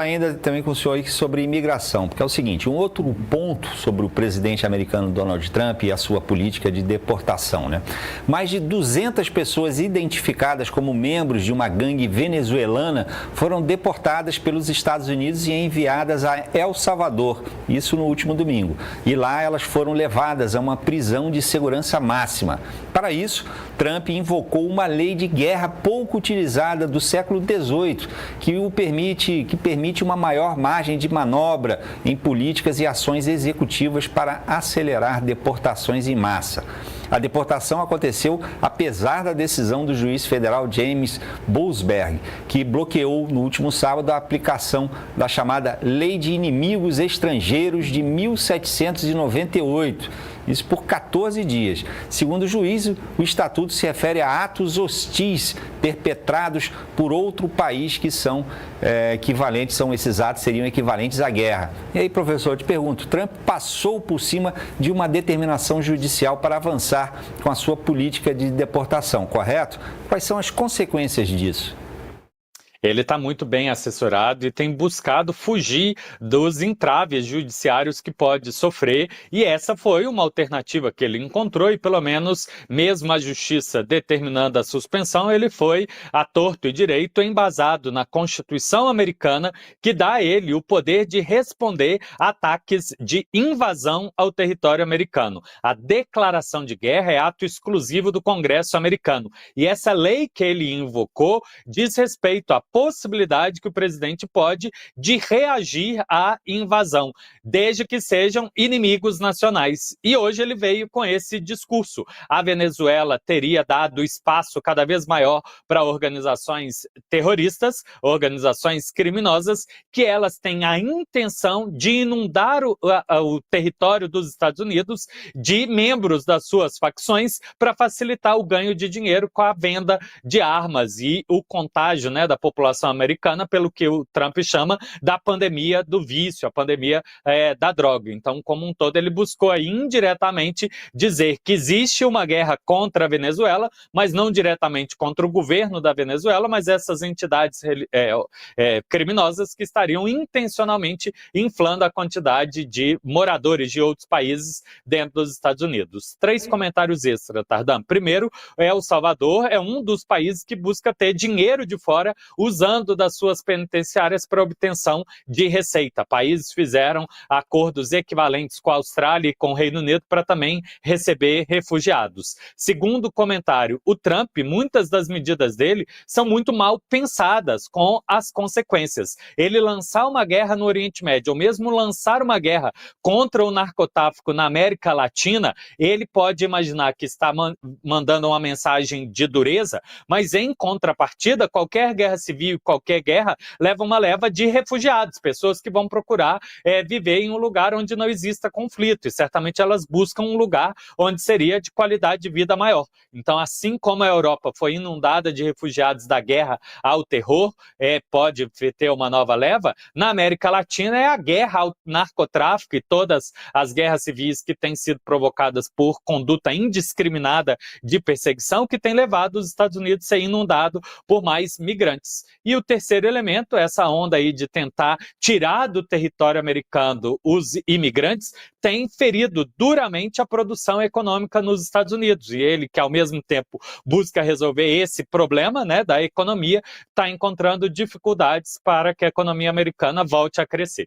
Ainda também com o senhor aí sobre imigração, porque é o seguinte, um outro ponto sobre o presidente americano Donald Trump e a sua política de deportação, né? Mais de 200 pessoas identificadas como membros de uma gangue venezuelana foram deportadas pelos Estados Unidos e enviadas a El Salvador, isso no último domingo. E lá elas foram levadas a uma prisão de segurança máxima. Para isso, Trump invocou uma lei de guerra pouco utilizada do século XVIII, que permite uma maior margem de manobra em políticas e ações executivas para acelerar deportações em massa. A deportação aconteceu apesar da decisão do juiz federal James Boasberg, que bloqueou no último sábado a aplicação da chamada Lei de Inimigos Estrangeiros de 1798. Isso por 14 dias. Segundo o juiz, o estatuto se refere a atos hostis perpetrados por outro país que são equivalentes, esses atos seriam equivalentes à guerra. E aí, professor, eu te pergunto, Trump passou por cima de uma determinação judicial para avançar com a sua política de deportação, correto? Quais são as consequências disso? Ele está muito bem assessorado e tem buscado fugir dos entraves judiciários que pode sofrer, e essa foi uma alternativa que ele encontrou, e pelo menos, mesmo a justiça determinando a suspensão, ele foi a torto e direito embasado na Constituição americana, que dá a ele o poder de responder a ataques de invasão ao território americano. A declaração de guerra é ato exclusivo do Congresso americano, e essa lei que ele invocou diz respeito à possibilidade que o presidente pode de reagir à invasão, desde que sejam inimigos nacionais. E hoje ele veio com esse discurso. A Venezuela teria dado espaço cada vez maior para organizações terroristas, organizações criminosas, que elas têm a intenção de inundar o território dos Estados Unidos de membros das suas facções para facilitar o ganho de dinheiro com a venda de armas e o contágio, né, da população americana pelo que o Trump chama da pandemia do vício, a pandemia da droga. Então, como um todo, ele buscou aí, indiretamente dizer que existe uma guerra contra a Venezuela, mas não diretamente contra o governo da Venezuela, mas essas entidades criminosas que estariam intencionalmente inflando a quantidade de moradores de outros países dentro dos Estados Unidos. 3 comentários extra, Tardan. Primeiro, El Salvador é um dos países que busca ter dinheiro de fora usando das suas penitenciárias para obtenção de receita. Países fizeram acordos equivalentes com a Austrália e com o Reino Unido para também receber refugiados. Segundo comentário, o Trump, muitas das medidas dele são muito mal pensadas com as consequências. Ele lançar uma guerra no Oriente Médio, ou mesmo lançar uma guerra contra o narcotráfico na América Latina, ele pode imaginar que está mandando uma mensagem de dureza, mas em contrapartida, qualquer guerra civil, qualquer guerra, leva uma leva de refugiados, pessoas que vão procurar viver em um lugar onde não exista conflito, e certamente elas buscam um lugar onde seria de qualidade de vida maior. Então, assim como a Europa foi inundada de refugiados da guerra ao terror, pode ter uma nova leva, na América Latina é a guerra ao narcotráfico e todas as guerras civis que têm sido provocadas por conduta indiscriminada de perseguição que tem levado os Estados Unidos a ser inundado por mais migrantes. E o terceiro elemento, essa onda aí de tentar tirar do território americano os imigrantes, tem ferido duramente a produção econômica nos Estados Unidos. E ele, que ao mesmo tempo busca resolver esse problema, né, da economia, está encontrando dificuldades para que a economia americana volte a crescer.